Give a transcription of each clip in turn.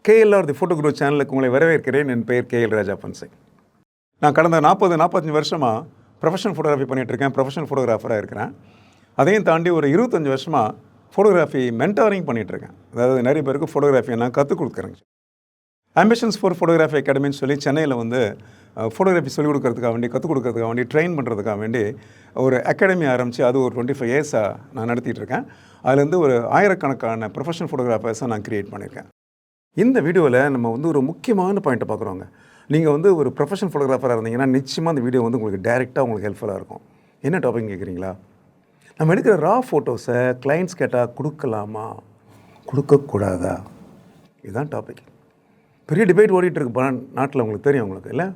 KLR the photo group சேனலுக்கு உங்களை வரவேற்கிறேன். என் பெயர் KL ராஜப்பன் சிங். நான் கடந்த 40-45 வருஷமாக ப்ரொஃபஷனல் ஃபோட்டோகிராஃபி பண்ணிகிட்ருக்கேன். ப்ரொஃபஷனல் ஃபோட்டோகிராஃபராக இருக்கிறேன். அதையும் தாண்டி ஒரு 25 வருஷமாக ஃபோட்டோகிராஃபி மென்டாரிங் பண்ணிகிட்ருக்கேன். அதாவது நிறைய பேருக்கு ஃபோட்டோகிராஃபி நான் கற்றுக் கொடுக்குறேங்க. ஆம்பிஷன்ஸ் ஃபார் ஃபோட்டோகிராஃபி அகாடமின்னு சொல்லி சென்னையில் ஃபோட்டோகிராஃபி சொல்லிக் கொடுக்கறதுக்காக வேண்டி, கற்றுக் கொடுக்கறதுக்காக வேண்டி, ட்ரெயின் பண்ணுறதுக்காக வேண்டி ஒரு அகாடமி ஆரம்பித்து அது ஒரு 25 இயர்ஸாக நான் நடத்திட்டு இருக்கேன். அதுலேருந்து ஒரு ஆயிரக்கணக்கான ப்ரொஃபஷனல் ஃபோட்டோகிராஃபர்ஸை நான் க்ரியேட் பண்ணியிருக்கேன். இந்த வீடியோவில் நம்ம ஒரு முக்கியமான பாயிண்ட்டை பார்க்குறோங்க. நீங்கள் ஒரு ப்ரொஃபஷனல் ஃபோட்டோகிராஃபராக இருந்தீங்கன்னா நிச்சயமாக அந்த வீடியோ உங்களுக்கு டைரெக்டாக உங்களுக்கு ஹெல்ப்ஃபுல்லாக இருக்கும். என்ன டாபிக் கேட்குறீங்களா? நம்ம எடுக்கிற ரா ஃபோட்டோஸை கிளைண்ட்ஸ் கேட்டால் கொடுக்கலாமா, கொடுக்கக்கூடாதா? இதுதான் டாபிக். பெரிய டிபேட் ஓடிட்டுருக்கு நாட்டில், உங்களுக்கு தெரியும் உங்களுக்கு இல்லை?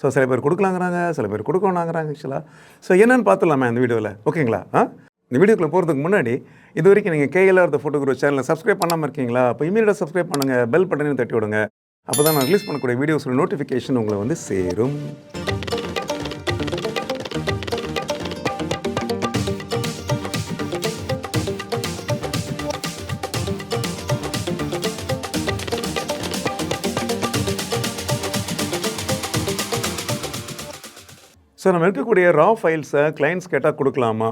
ஸோ சில பேர் கொடுக்கலாங்கிறாங்க, சில பேர் கொடுக்க வேணாங்கிறாங்க ஆக்சுவலாக. ஸோ என்னென்னு பார்த்துடலாமா இந்த வீடியோவில்? ஓகேங்களா? இந்த வீடியோக்குள்ளே போகிறதுக்கு முன்னாடி இது வரைக்கும் நீங்கள் KLR தி ஃபோட்டோ குரூப் சேனலை சப்ஸ்கிரைப் பண்ணாமல் இருக்கீங்களா? அப்போ இமீடியட்டாக சப்ஸ்கிரைப் பண்ணுங்கள், பெல் பட்டனையும் தட்டி விடுங்க. அப்போ தான் நான் ரிலீஸ் பண்ணக்கூடிய வீடியோஸோட நோட்டிஃபிகேஷன் உங்களை சேரும். ஸோ நம்ம இருக்கக்கூடிய ரா ஃபைல்ஸை கிளைண்ட்ஸ் கேட்டால் கொடுக்கலாமா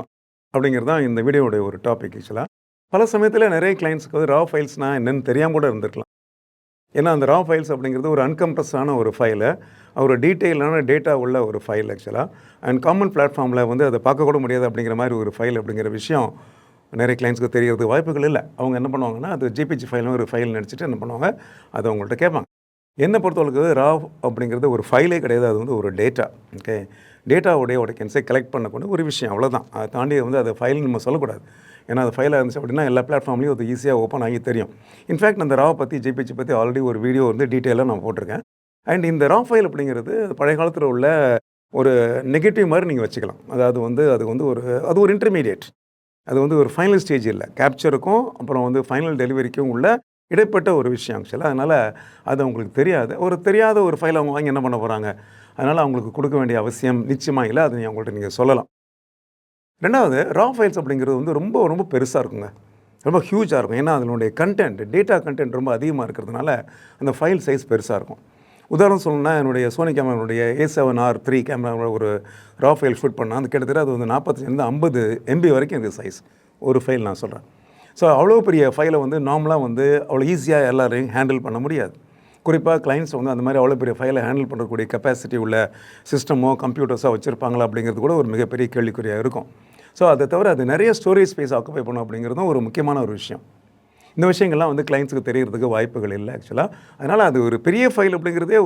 அப்படிங்கிறது தான் இந்த வீடியோடைய ஒரு டாபிக். ஆக்சுவலாக பல சமயத்தில் நிறைய கிளைண்ட்ஸுக்கு ரா ஃபைல்ஸ்னால் என்னென்னு தெரியாமல் கூட இருந்திருக்கலாம். ஏன்னா அந்த ரா ஃபைல்ஸ் அப்படிங்கிறது ஒரு அன்கம்ப்ரஸான ஒரு ஃபைலு, ஒரு டீட்டெயிலான டேட்டா உள்ள ஒரு ஃபைல் ஆக்சுவலாக. அண்ட் காமன் பிளாட்ஃபார்மில் அதை பார்க்கக்கூட முடியாது அப்படிங்கிற மாதிரி ஒரு ஃபைல் அப்படிங்கிற விஷயம் நிறைய கிளைண்ட்ஸ்க்கு தெரியறதுக்கு வாய்ப்புகள் இல்லை. அவங்க என்ன பண்ணுவாங்கன்னா, அது ஜிபிஜி ஃபைல்னு ஒரு ஃபைல் நினச்சிட்டு என்ன பண்ணுவாங்க, அதை அவங்கள்ட்ட கேட்பாங்க. என்னை பொறுத்தவரைக்கு ரா அப்படிங்கிறது ஒரு ஃபைலே கிடையாது, அது ஒரு டேட்டா. ஓகே, டேட்டாவுடைய உடைக்கன்ஸை கலெக்ட் பண்ணக்கூடிய ஒரு விஷயம், அவ்வளோதான். அதை தாண்டி அதை ஃபைல்னு நம்ம சொல்லக்கூடாது. ஏன்னா அது ஃபைலாக இருந்துச்சு அப்படின்னா எல்லா பிளாட்ஃபார்ம்லேயும் அது ஈஸியாக ஓப்பன் ஆகி தெரியும். இன்ஃபேக்ட் அந்த ரா பற்றி, ஜிபிஜி பற்றி ஆல்ரெடி ஒரு வீடியோ டீட்டெயிலாக நான் போட்டிருக்கேன். அண்ட் இந்த ரா ஃபைல் அப்படிங்கிறது பழைய காலத்தில் உள்ள ஒரு நெகட்டிவ் மாதிரி நீங்கள் வச்சுக்கலாம். அதாவது அது ஒரு இன்டர்மீடியேட், அது ஒரு ஃபைனல் ஸ்டேஜ் இல்லை. கேப்சருக்கும் அப்புறம் ஃபைனல் டெலிவரிக்கும் உள்ள இடைப்பட்ட ஒரு விஷயம் ஆக்சுவலாக. அதனால் அது அவங்களுக்கு தெரியாத ஒரு ஃபைல் அவங்க வாங்கி என்ன பண்ண போகிறாங்க, அதனால் அவங்களுக்கு கொடுக்க வேண்டிய அவசியம் நிச்சயமாக இல்லை. அது அவங்கள்ட்ட நீங்கள் சொல்லலாம். ரெண்டாவது, ரா ஃபைல்ஸ் அப்படிங்கிறது ரொம்ப ரொம்ப பெருசாக இருக்குங்க, ரொம்ப ஹியூஜாக இருக்கும். ஏன்னா அதனுடைய டேட்டா கண்டென்ட் ரொம்ப அதிகமாக இருக்கிறதுனால அந்த ஃபைல் சைஸ் பெருசாக இருக்கும். உதாரணம் சொல்லணும்னா, என்னுடைய சோனி கேமராவுடைய A7R3 கேமரா ஒரு ரா ஃபைல் ஷூட் பண்ணால் அது கிட்டத்தட்ட அது 45-50 MB வரைக்கும் இருக்குது சைஸ், ஒரு ஃபைல் நான் சொல்கிறேன். ஸோ அவ்வளோ பெரிய ஃபைலை நார்மலாக அவ்வளோ ஈஸியாக எல்லாரையும் ஹேண்டில் பண்ண முடியாது. குறிப்பாக கிளைண்ட்ஸ் அந்த மாதிரி அவ்வளோ பெரிய ஃபைலை ஹேண்டில் பண்ணக்கூடிய கெப்பாசிட்டி உள்ள சிஸ்டமோ கம்ப்யூட்டர்ஸோ வச்சுருப்பாங்களா அப்படிங்கிறது கூட ஒரு மிகப்பெரிய கேள்விக்குறியாக இருக்கும். ஸோ அதை தவிர அது நிறைய ஸ்டோரேஜ் ஸ்பேஸ் ஆக்குபை பண்ணும் அப்படிங்கிறதும் ஒரு முக்கியமான ஒரு விஷயம். இந்த விஷயங்கள்லாம் கிளைண்ட்ஸுக்கு தெரியறதுக்கு வாய்ப்புகள் இல்லை ஆக்சுவலாக. அதனால் அது ஒரு பெரிய ஃபைல் அப்படிங்கிறதே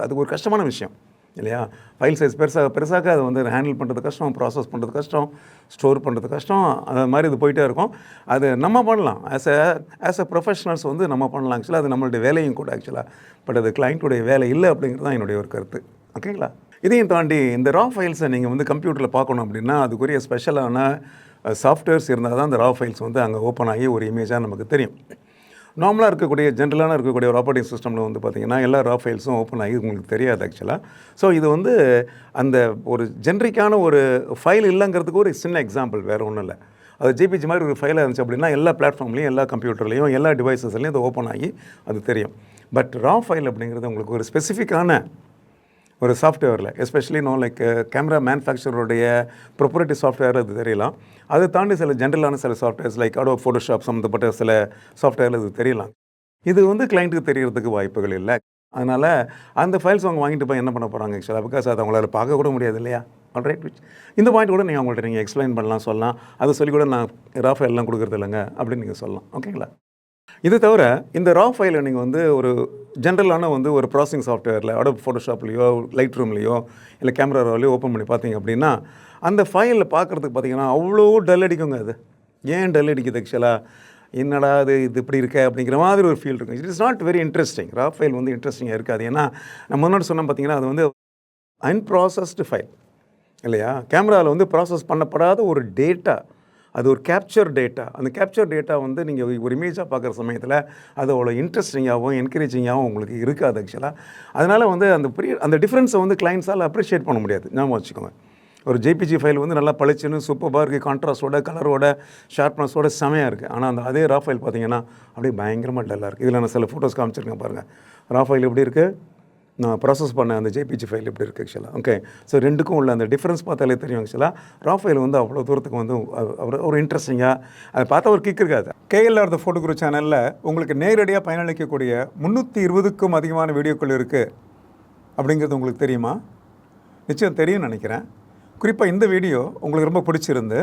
அது ஒரு கஷ்டமான விஷயம் இல்லையா? ஃபைல் சைஸ் பெருசாக அதை ஹேண்டில் பண்ணுறது கஷ்டம், ப்ராசஸ் பண்ணுறது கஷ்டம், ஸ்டோர் பண்ணுறது கஷ்டம். அது மாதிரி இது போயிட்டே இருக்கும். அது நம்ம பண்ணலாம், ஆஸ் அ ப்ரொஃபஷனல்ஸ் நம்ம பண்ணலாம் ஆக்சுவலாக. அது நம்மளுடைய வேலையும் கூட ஆக்சுவலாக. பட் அது கிளைண்ட்டுடைய வேலை இல்லை அப்படிங்கிறது தான் என்னுடைய ஒரு கருத்து. ஓகேங்களா? இதையும் தாண்டி இந்த ரா ஃபைல்ஸை நீங்கள் கம்ப்யூட்டரில் பார்க்கணும் அப்படின்னா அதுக்குரிய ஸ்பெஷலான சாஃப்ட்வேர்ஸ் இருந்தால் தான் அந்த ரா ஃபைல்ஸ் அங்கே ஓப்பன் ஆகி ஒரு இமேஜாக நமக்கு தெரியும். நார்மலாக இருக்கக்கூடிய ஜென்ரலான இருக்கக்கூடிய ஒரு ஆப்ரேட்டிங் சிஸ்டமில் பார்த்திங்கன்னா எல்லா ரா ஃபைல்ஸும் ஓப்பன் ஆகி உங்களுக்கு தெரியாது ஆக்சுவலாக. ஸோ இது அந்த ஒரு ஜென்ரிக்கான ஒரு ஃபைல் இல்லைங்கிறதுக்கு ஒரு சின்ன எக்ஸாம்பிள், வேறு ஒன்றும் இல்லை. அது ஜிபிஜி மாதிரி ஒரு ஃபைலாக இருந்துச்சு அப்படின்னா எல்லா பிளாட்ஃபார்ம்லேயும், எல்லா கம்ப்யூட்டர்லேயும், எல்லா டிவைசஸ்லையும் அது ஓப்பன் ஆகி அது தெரியும். பட் ரா ஃபைல் அப்படிங்கிறது உங்களுக்கு ஒரு ஸ்பெசிஃபிக்கான ஒரு சாஃப்ட்வேரில், எஸ்பெஷலி லைக் கேமரா மேனுஃபேக்சருடைய ப்ரொப்ரைட்டரி சாஃப்ட்வேர் அது தெரியலாம். அதை தாண்டி சில ஜென்ரலான சில சாஃப்ட்வேர்ஸ் லைக் அடோப் ஃபோட்டோஷாப் சம்மந்தப்பட்ட சில சாஃப்ட்வேரில் இது தெரியலாம். இது கிளைண்ட்டுக்கு தெரியறதுக்கு வாய்ப்புகள் இல்லை. அதனால் அந்த ஃபைல்ஸ் அவங்க வாங்கிட்டு போய் என்ன பண்ண போகிறாங்க ஆக்சுவலாக? பிகாஸ் அதை அவங்களால பார்க்க கூட முடியாது இல்லையா? ஆல்ரைட், இந்த பாயிண்ட் கூட நீங்கள் எக்ஸ்பிளைன் பண்ணலாம், சொல்லலாம். அதை சொல்லி கூட நான் ரா ஃபைல்லாம் கொடுக்குறது இல்லைங்க அப்படின்னு நீங்கள் சொல்லலாம். ஓகேங்களா? இது தவிர இந்த ரா ஃபைலை நீங்கள் ஒரு ஜென்ரலான ஒரு ப்ராசஸிங் சாஃப்ட்வேரில் அடோப் ஃபோட்டோஷாப்லேயோ, லைட் ரூம்லேயோ, இல்லை கேமரா ரோலையோ ஓப்பன் பண்ணி பார்த்தீங்க அப்படின்னா அந்த ஃபைலில் பார்க்குறதுக்கு பார்த்தீங்கன்னா அவ்வளோ டல் அடிக்குங்க. அது ஏன் டல் அடிக்குது ஆக்சுவலாக? என்னடா இது இப்படி இருக்க அப்படிங்கிற மாதிரி ஒரு ஃபீல் இருக்கும். It is not very interesting. ரா ஃபைல் இன்ட்ரெஸ்டிங்காக இருக்காது. ஏன்னா நம்ம முன்னாடி சொன்னோம் பார்த்தீங்கன்னா அது அன்ப்ராசஸ்டு ஃபைல் இல்லையா? கேமராவில் ப்ராசஸ் பண்ணப்படாத ஒரு டேட்டா, அது ஒரு கேப்சர் டேட்டா. அந்த கேப்சர் டேட்டா நீங்கள் ஒரு இமேஜாக பார்க்குற சமயத்தில் அது அவ்வளோ இன்ட்ரெஸ்டிங்காகவும் என்கரேஜிங்காகவும் உங்களுக்கு இருக்காது ஆக்சுவலாக. அதனால் அந்த டிஃப்ரென்ஸை கிளைண்ட்ஸால் அப்ரிஷியேட் பண்ண முடியாது. ஞாபகம் வச்சுக்கோங்க. ஒரு ஜேபிஜி ஃபைல் வந்து நல்லா பளிச்சுன்னு சூப்பராக இருக்குது, கான்ட்ராஸ்டோட, கலரோட, ஷார்ப்னஸோட செமையாக இருக்குது. ஆனால் அதே ரா ஃபைல் பார்த்தீங்கன்னா அப்படியே பயங்கரமாக டல்லாக இருக்குது. இதில் நான் சில ஃபோட்டோஸ் காமிச்சிருக்கேன் பாருங்கள். ரா ஃபைல் எப்படி இருக்குது, நான் ப்ராசஸ் பண்ண அந்த ஜேபிஜி ஃபைல் எப்படி இருக்குது ஆக்சுவலாக. ஓகே, ஸோ ரெண்டுக்கும் உள்ள அந்த டிஃப்ரென்ஸ் பார்த்தாலே தெரியும் ஆக்சுவலாக. ரா ஃபைல் வந்து அவ்வளோ தூரத்துக்கு வந்து ஒரு இன்ட்ரெஸ்டிங்காக அதை பார்த்தா ஒரு கிக் இருக்காது. கேஎல்ஆர் த ஃபோட்டோ குரு சேனலில் உங்களுக்கு நேரடியாக பயனளிக்கக்கூடிய 320க்கும் அதிகமான வீடியோக்கள் இருக்குது அப்படிங்கிறது உங்களுக்கு தெரியுமா? நிச்சயம் தெரியும்னு நினைக்கிறேன். குறிப்பாக இந்த வீடியோ உங்களுக்கு ரொம்ப பிடிச்சிருந்து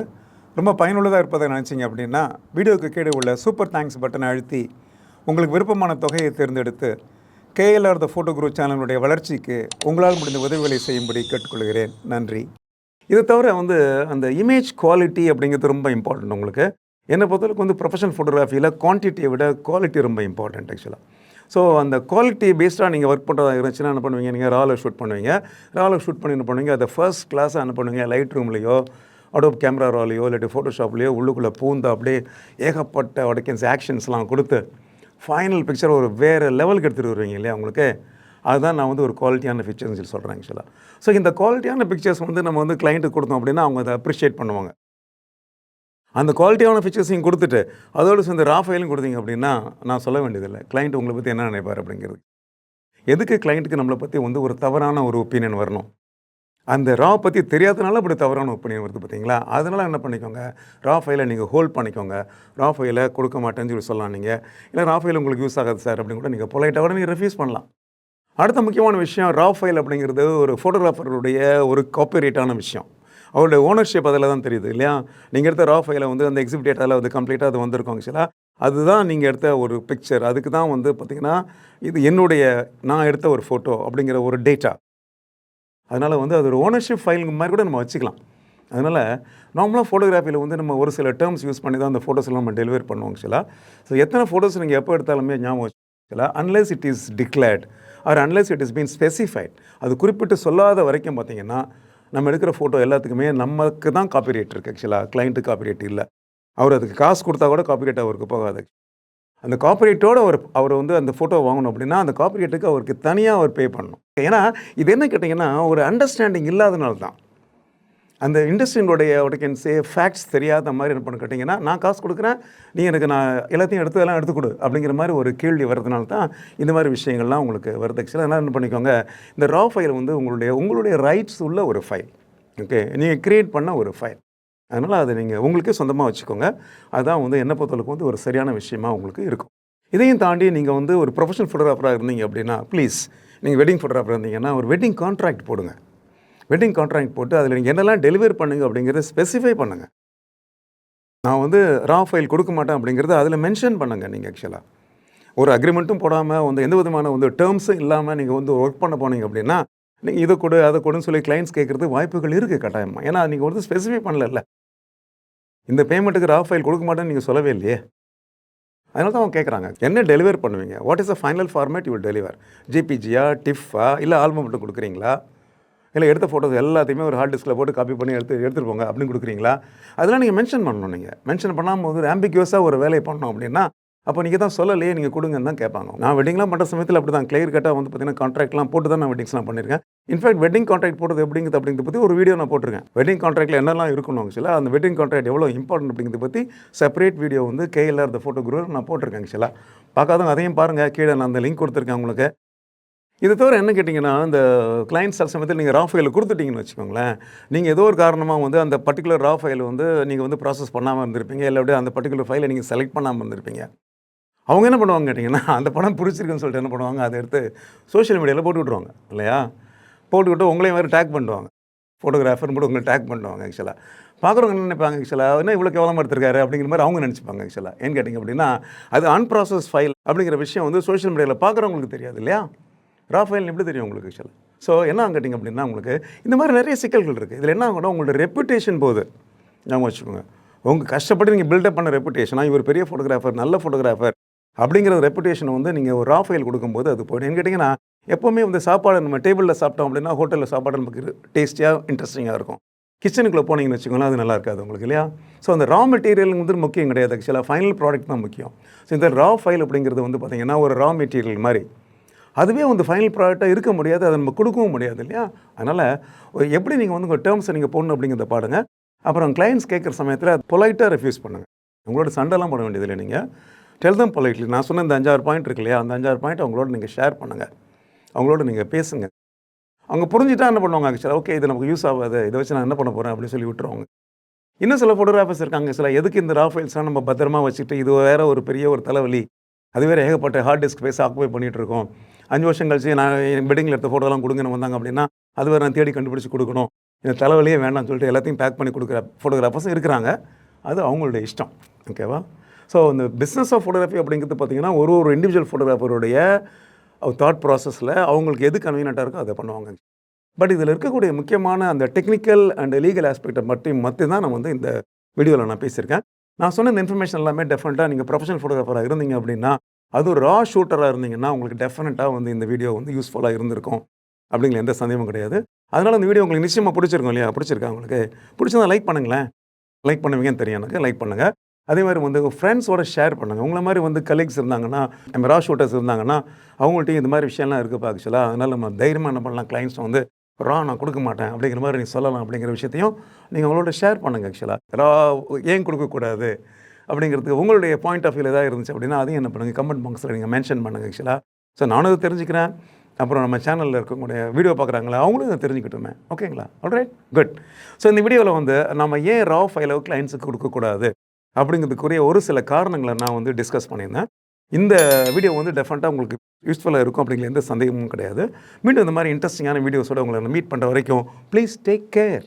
ரொம்ப பயனுள்ளதாக இருப்பதை நினச்சிங்க அப்படின்னா வீடியோவுக்கு கீழே உள்ள சூப்பர் தேங்க்ஸ் பட்டனை அழுத்தி உங்களுக்கு விருப்பமான தொகையை தேர்ந்தெடுத்து கேஎல்ஆர் த ஃபோட்டோ குரு சேனலுடைய வளர்ச்சிக்கு உங்களால் முடிந்த உதவிகளை செய்யும்படி கேட்டுக்கொள்கிறேன். நன்றி. இதை தவிர வந்து அந்த இமேஜ் குவாலிட்டி அப்படிங்கிறது ரொம்ப இம்பார்ட்டன்ட். உங்களுக்கு என்னை பொறுத்தவரைக்கும் வந்து ப்ரொஃபஷனல் ஃபோட்டோகிராஃபியில் குவான்டிட்டியை விட குவாலிட்டி ரொம்ப இம்பார்ட்டன்ட் ஆக்சுவலாக. ஸோ அந்த குவாலிட்டி பேஸ்டாக நீங்கள் ஒர்க் பண்ணுறதா இருந்துச்சுன்னா என்ன பண்ணுவீங்க, நீங்கள் ராவில் ஷூட் பண்ணுவீங்க. ராவில் ஷூட் பண்ணி என்ன பண்ணுவீங்க, அதை ஃபர்ஸ்ட் கிளாஸாக என்ன பண்ணுவீங்க, லைட் ரூம்லையோ அடோப் கேமரா ராலையோ இல்லாட்டி ஃபோட்டோஷாப்லேயோ உள்ளுக்குள்ளே பூந்து அப்படியே ஏகப்பட்ட உடைக்கன்ஸ் ஆக்ஷன்ஸ்லாம் கொடுத்து ஃபைனல் பிக்சர் ஒரு வேறு லெவலுக்கு எடுத்துகிட்டு வருவீங்க இல்லையா உங்களுக்கு. அதுதான் நான் வந்து ஒரு குவாலிட்டியான பிக்சர்ஸ்னு சொல்லி சொல்கிறேன் ஆக்சுவலாக. ஸோ இந்த குவாலிட்டியான பிக்சர்ஸ் வந்து நம்ம வந்து கிளைண்ட்டுக்கு கொடுத்தோம் அப்படின்னா அவங்க அதை அப்ரிஷியேட் பண்ணுவாங்க. அந்த குவாலிட்டியான பிக்சர்ஸையும் கொடுத்துட்டு அதோடு சேர்ந்து ரா ஃபைலும் கொடுத்தீங்க அப்படின்னா நான் சொல்ல வேண்டியதில்லை கிளைண்ட் உங்களை பற்றி என்ன நினைப்பார் அப்படிங்கிறது. எதுக்கு கிளைண்ட்டுக்கு நம்மளை பற்றி வந்து ஒரு தவறான ஒரு ஒப்பீனியன் வரணும்? அந்த ரா பற்றி தெரியாதனால அப்படி தவறான ஒப்பீனியன் வருது பார்த்தீங்களா. அதனால் என்ன பண்ணிக்கோங்க, ரா ஃபைலை நீங்கள் ஹோல்ட் பண்ணிக்கோங்க. ரா ஃபைலை கொடுக்க மாட்டேன்னு சொல்லி சொல்லலாம் நீங்கள். இல்லை ரா ஃபைல் உங்களுக்கு யூஸ் ஆகாது சார் அப்படின்னு கூட நீங்கள் பொலைட்டாக நீங்கள் ரெஃப்யூஸ் பண்ணலாம். அடுத்த முக்கியமான விஷயம், ரா ஃபைல் அப்படிங்கிறது ஒரு ஃபோட்டோகிராஃபருடைய ஒரு காப்பிரைட்டான விஷயம். அவருடைய ஓனர்ஷிப் அதில் தான் தெரியுது இல்லையா. நீங்கள் எடுத்த ரா ஃபைலை வந்து அந்த எக்ஸிபிட் டேட்டாவில் வந்து கம்ப்ளீட்டாக அது வந்திருக்கும் ஆக்சுவலாக. அதுதான் நீங்கள் எடுத்த ஒரு பிக்சர். அதுக்கு தான் வந்து பார்த்திங்கன்னா இது நான் எடுத்த ஒரு ஃபோட்டோ அப்படிங்கிற ஒரு டேட்டா. அதனால் வந்து அது ஒரு ஓனர்ஷிப் ஃபைல் மாதிரி கூட நம்ம வச்சுக்கலாம். அதனால் நார்மலாக ஃபோட்டோகிராஃபியில் வந்து நம்ம ஒரு சில டேர்ம்ஸ் யூஸ் பண்ணி தான் அந்த ஃபோட்டோஸ்லாம் நம்ம டெலிவர் பண்ணுவோம் ஆக்சுவலாக. ஸோ எத்தனை ஃபோட்டோஸ் நீங்கள் எப்போ எடுத்தாலுமே ஞாபகம் வச்சுக்கலாம், unless it is declared R unless it is been specified. அது குறிப்பிட்டு சொல்லாத வரைக்கும் பார்த்திங்கன்னா நம்ம எடுக்கிற ஃபோட்டோ எல்லாத்துக்குமே நமக்கு தான் காப்பிரைட் இருக்குது ஆக்சுவலாக. கிளைண்ட்டு காப்பிரைட் இல்லை. அவர் அதுக்கு காசு கொடுத்தா கூட காப்பிரைட் அவருக்கு போகாது. அந்த காப்பிரைட்டோடு அவர் வந்து அந்த ஃபோட்டோ வாங்கணும் அப்படின்னா அந்த காப்பிரைட்டுக்கு அவருக்கு தனியாக அவர் பே பண்ணணும். ஏன்னா இது என்ன கேட்டிங்கன்னா ஒரு அண்டர்ஸ்டாண்டிங் இல்லாதனால தான். அந்த இண்டஸ்ட்ரியினுடைய ஃபேக்ட்ஸ் தெரியாத மாதிரி என்ன பண்ண கேட்டிங்கன்னா நான் காசு கொடுக்குறேன், நீ எனக்கு நான் எல்லாத்தையும் எடுத்து கொடு அப்படிங்கிற மாதிரி ஒரு கேள்வி வர்றதுனால தான் இந்த மாதிரி விஷயங்கள்லாம் உங்களுக்கு வருது ஆக்சுவலாக. அதனால் என்ன பண்ணிக்கோங்க, இந்த ரா ஃபைல் வந்து உங்களுடைய ரைட்ஸ் உள்ள ஒரு ஃபைல். ஓகே, நீங்கள் க்ரியேட் பண்ண ஒரு ஃபைல். அதனால் அதை நீங்கள் உங்களுக்கே சொந்தமாக வச்சுக்கோங்க. அதுதான் வந்து என்னை பொறுத்தளவுக்கு வந்து ஒரு சரியான விஷயமா உங்களுக்கு இருக்கும். இதையும் தாண்டி நீங்கள் வந்து ஒரு ப்ரொஃபஷனல் ஃபோட்டோகிராஃபராக இருந்தீங்க அப்படின்னா ப்ளீஸ் நீங்கள் வெட்டிங் ஃபோட்டோகிராஃபராக இருந்தீங்கன்னா ஒரு வெட்டிங் கான்ட்ராக்ட் போடுங்க. வெட்டிங் கான்ட்ராக்ட் போட்டு அதில் நீங்கள் என்னெல்லாம் டெலிவர் பண்ணுங்க அப்படிங்கிறத ஸ்பெசிஃபை பண்ணுங்கள். நான் வந்து ரா ஃபைல் கொடுக்க மாட்டேன் அப்படிங்கிறத அதில் மென்ஷன் பண்ணுங்கள். நீங்கள் ஆக்சுவலாக ஒரு அக்ரிமெண்ட்டும் போடாமல் வந்து எந்த விதமான வந்து டேர்ம்ஸும் இல்லாமல் நீங்கள் வந்து ஒர்க் பண்ண போனீங்க அப்படின்னா நீங்கள் இதை கொடு அதை கொடுன்னு சொல்லி கிளைண்ட்ஸ் கேட்குறது வாய்ப்புகள் இருக்குது கட்டாயமாக. ஏன்னா நீங்கள் வந்து ஸ்பெசிஃபை பண்ணல. இந்த பேமெண்ட்டுக்கு ரா ஃபைல் கொடுக்க மாட்டேன்னு நீங்கள் சொல்லவே இல்லையே. அதனால தான் அவங்க கேட்குறாங்க, என்ன டெலிவர் பண்ணுவீங்க, what is the final format you will deliver, ஜிபிஜியா, டிஃபா, இல்லை ஆல்பம் மட்டும் கொடுக்குறீங்களா, இல்லை எடுத்த ஃபோட்டோஸ் எல்லாத்தையுமே ஒரு ஹார்ட் டிஸ்கில் போட்டு காப்பி பண்ணி எடுத்துகிட்டு போங்க அப்படின்னு கொடுக்குறீங்களா. அதெல்லாம் நீங்கள் மென்ஷன் பண்ணணும். நீங்கள் மென்ஷன் பண்ணாமல் ஒரு ஆம்பிக்யூஸாக ஒரு வேலையை பண்ணணும் அப்படின்னா அப்போ நீங்கள் தான் சொல்லலையே, நீங்கள் கொடுங்கன்னு தான் கேட்பாங்க. நான் வெட்டிங்லாம் பண்ணுற சமயத்தில் அப்படி தான் கிளியர் கட்டாக வந்து பார்த்தீங்கன்னா கான்ட்ராக்ட்லாம் போட்டு தான் நான் வெட்டிங்ஸ்லாம் பண்ணியிருக்கேன். இன்ஃபேக்ட் வெட்டிங் கான்ட்ராக்ட் போடுறது அப்படிங்கிறத பற்றி ஒரு வீடியோ நான் போட்டிருக்கேன். வெட்டிங் கான்ட்ராக்ட்டில் என்னெல்லாம் இருக்கணும் ஆக்சுவலாக, அந்த வெட்டிங் கான்ட்ராக்ட் எவ்வளோ இம்பார்ட்டன்ட் அப்படிங்கிறத பற்றி செப்பரேட் வீடியோ வந்து கேஎல்ஆர் த ஃபோட்டோ குரு நான் போட்டிருக்கேன் ஆக்சுவலாக. பார்க்காதவங்க அதையும் பாருங்கள், கீழே நான் அந்த லிங்க் கொடுத்துருக்கேன் உங்களுக்கு. இது தவிர என்ன கேட்டிங்கன்னா, இந்த கிளைண்ட்ஸ் சில சமயத்தில் நீங்கள் ரா ஃபைலை கொடுத்துட்டிங்கன்னு வச்சுக்கோங்களேன், நீங்கள் ஏதோ ஒரு காரணமாக வந்து அந்த பர்டிகுலர் ரா ஃபைலை வந்து நீங்கள் வந்து ப்ராசஸ் பண்ணாமல் இருந்திருப்பீங்க, இல்லை அப்படியே அந்த பர்டிகுலர் ஃபைலை நீங்கள் செலக்ட் பண்ணாமல் இருந்திருப்பீங்க. அவங்க என்ன பண்ணுவாங்க கேட்டிங்கன்னா, அந்த படம் பிடிச்சிருக்குன்னு சொல்லிட்டு என்ன பண்ணுவாங்க, அதை எடுத்து சோஷியல் மீடியாவில் போட்டு விட்ருவாங்க இல்லையா. போட்டுக்கிட்டு உங்களையும் வேறு டேக் பண்ணுவாங்க, ஃபோட்டோகிராஃபர்னு போட்டு உங்களை டேக் பண்ணுவாங்க. ஆக்சுவலாக பார்க்குறவங்க என்ன நினைப்பாங்க, ஆக்சுவலாக என்ன இவ்வளோ கேவலமாக எடுத்திருக்காரு அப்படிங்கிற மாதிரி அவங்க நினச்சிப்பாங்க. ஆக்சுவலாக ஏன்னு கேட்டிங்க அப்படின்னா, அது அன்ப்ராசஸ் ஃபைல் அப்படிங்கிற விஷயம் வந்து சோஷியல் மீடியாவில் பார்க்குறவங்களுக்கு தெரியாது இல்லையா. ரா ஃபைல் எப்படி தெரியும் உங்களுக்கு ஆக்சுவலாக. ஸோ என்ன கேட்டிங்க அப்படின்னா, உங்களுக்கு இந்த மாதிரி நிறைய சிக்கல்கள் இருக்குது. இதில் என்ன ஆகும்னா, உங்களோட ரெப்புடேஷன் போகுது. ஞாபகம் வச்சுக்கோங்க, உங்கள் கஷ்டப்பட்டு நீங்கள் பில்டப் பண்ண ரெப்புடேஷனாக இவர் பெரிய ஃபோட்டோகிராஃபர், நல்ல ஃபோட்டோகிராஃபர் அப்படிங்கிற ரெப்புடேஷனை வந்து நீங்கள் ஒரு ரா ஃபைல் கொடுக்கும்போது அது போய்ட்டு என்ன கேட்டிங்கன்னா, எப்போவுமே வந்து சாப்பாடு நம்ம டேபிளில் சாப்பிட்டோம் அப்படின்னா ஹோட்டலில் சாப்பாடு நமக்கு டேஸ்டியாக இன்ட்ரெஸ்டிங்காக இருக்கும். கிச்சனுக்குள்ளே போனீங்கன்னு வச்சுக்கோங்களேன், அது நல்லா இருக்காது உங்களுக்கு இல்லையா. ஸோ அந்த ரா மெட்டீரியல் வந்து முக்கியம் கிடையாது ஆக்சுவலாக, ஃபைனல் ப்ராடக்ட் தான் முக்கியம். ஸோ இந்த ரா ஃபைல் அப்படிங்கிறது வந்து பார்த்திங்கன்னா ஒரு ரா மெட்டீரியல் மாதிரி. அதுவே வந்து ஃபைனல் ப்ராடக்டாக இருக்க முடியாது. அதை நம்ம கொடுக்கவும் முடியாது இல்லையா? அதனால் எப்படி நீங்கள் வந்து உங்கள் டேர்ம்ஸை நீங்கள் போடணும் அப்படிங்கிறத பாருங்க. அப்புறம் கிளையண்ட்ஸ் கேட்குற சமயத்தில் பொலைட்டாக ரெஃப்யூஸ் பண்ணுங்கள். உங்களோட சண்டைலாம் போட வேண்டியதில்லை. நீங்கள் டெல் தம் பொலைட்லி. நான் சொன்ன இந்த 5-6 பாயிண்ட் இருக்கு இல்லையா? அந்த 5-6 பாயிண்ட் அவங்களோட நீங்கள் ஷேர் பண்ணுங்கள். அவங்களோட நீங்கள் பேசுங்க. அவங்க புரிஞ்சுட்டா என்ன பண்ணுவாங்க ஆக்சுவலாக, ஓகே இது நமக்கு யூஸ் ஆகாது, இதை வச்சு நான் என்ன பண்ண போகிறேன் அப்படின்னு சொல்லி விட்டுருவாங்க. இன்னும் சில ஃபோட்டோகிராஃபர்ஸ் இருக்காங்க, சில எதுக்கு இந்த ரா ஃபைல்ஸ்லாம் நம்ம பத்திரமா வச்சுட்டு, இது வேற ஒரு பெரிய ஒரு தலைவலி, அது வேறு ஏகப்பட்ட ஹார்ட் டிஸ்க் ஸ்பேஸ் ஆக்குபை பண்ணிகிட்டு இருக்கோம். 5 வருஷம் கழிச்சு நான் என் வெட்டிங்கில் எடுத்த ஃபோட்டோலாம் கொடுங்கன்னு வந்தாங்க அப்படின்னா, அது வேறு நான் தேடி கண்டுபிடிச்சி கொடுக்கணும், இந்த தலைவலியே வேண்டாம்னு சொல்லிட்டு எல்லாத்தையும் பேக் பண்ணி கொடுக்குற ஃபோட்டோகிராஃபர்ஸும் இருக்கிறாங்க. அது அவங்களுடைய இஷ்டம். ஓகேவா? ஸோ இந்த பிஸ்னஸ் ஆஃப் ஃபோட்டோகிராஃபி அப்படிங்கிறது பார்த்திங்கன்னா ஒரு இண்டிவிஜுவல் ஃபோட்டோகிராஃபருடைய தாட் ப்ராசஸில் அவங்களுக்கு எது கன்வீனியண்ட்டாக இருக்கோ அதை பண்ணுவாங்க. பட் இதில் இருக்கக்கூடிய முக்கியமான அந்த டெக்னிக்கல் அண்ட் லீகல் ஆஸ்பெக்டை மட்டும் தான் நான் வந்து இந்த வீடியோவில் நான் பேசியிருக்கேன். நான் சொன்ன இந்த இன்ஃபர்மேஷன் எல்லாமே டெஃபினட்டாக நீங்கள் ப்ரொஃபஷனல் ஃபோட்டோகிராஃபராக இருந்தீங்க அப்படின்னா, அதுவும் ரா ஷூட்டராக இருந்தீங்கன்னா உங்களுக்கு டெஃபினட்டாக வந்து இந்த வீடியோ வந்து யூஸ்ஃபுல்லாக இருந்திருக்கும் அப்படிங்கிற எந்த சந்தேகமும் கிடையாது. அதனால் இந்த வீடியோ உங்களுக்கு நிச்சயமாக பிடிச்சிருக்கும் இல்லையா? பிடிச்சிருக்கா உங்களுக்கு? பிடிச்சிருந்தா லைக் பண்ணுங்களேன். லைக் பண்ணுவீங்கன்னு தெரியும் எனக்கு. லைக் பண்ணுங்கள். அதே மாதிரி வந்து ஃப்ரெண்ட்ஸோட ஷேர் பண்ணுங்கள். உங்களை மாதிரி வந்து கலீக்ஸ் இருந்தாங்கன்னா, நம்ம ரா ஷூட்டர்ஸ் இருந்தாங்கன்னா, அவங்கள்ட்டையும் இந்த மாதிரி விஷயம்லாம் இருக்குப்பா ஆக்சுவலாக. அதனால் நம்ம தைரியமாக என்ன பண்ணலாம், கிளைண்ட்ஸ் வந்து ரா நான் கொடுக்க மாட்டேன் அப்படிங்கிற மாதிரி நீங்கள் சொல்லலாம் அப்படிங்கிற விஷயத்தையும் நீங்கள் உங்களோட ஷேர் பண்ணுங்கள். ஆக்சுவலாக ரா ஏன் கொடுக்கக்கூடாது அப்படிங்கிறதுக்கு உங்களுடைய பாயிண்ட் ஆஃப் வியூ ஏதாவது இருந்துச்சு அப்படின்னா அதையும் என்ன பண்ணுங்கள், கமெண்ட் பாக்ஸில் நீங்கள் மென்ஷன் பண்ணுங்கள். ஆக்சுவலாக ஸோ நானும் அதை தெரிஞ்சுக்கிறேன். அப்புறம் நம்ம சேனலில் இருக்கக்கூடிய வீடியோ பார்க்குறாங்களா அவங்களும் இதை தெரிஞ்சுக்கிட்டுமே. ஓகேங்களா? Alright, good. ஸோ இந்த வீடியோவில் வந்து நம்ம ஏன் ரா ஃபைலை கிளைண்ட்ஸுக்கு கொடுக்கக்கூடாது அப்படிங்கிறதுக்குரிய ஒரு சில காரணங்களை நான் வந்து டிஸ்கஸ் பண்ணியிருந்தேன். இந்த வீடியோ வந்து டெஃபினட்டாக உங்களுக்கு யூஸ்ஃபுல்லாக இருக்கும் அப்படிங்கிற எந்த சந்தேகமும் கிடையாது. மீண்டும் இந்த மாதிரி இன்ட்ரெஸ்டிங்கான வீடியோஸோடு உங்களை மீட் பண்ணுற வரைக்கும் ப்ளீஸ் டேக் கேர்.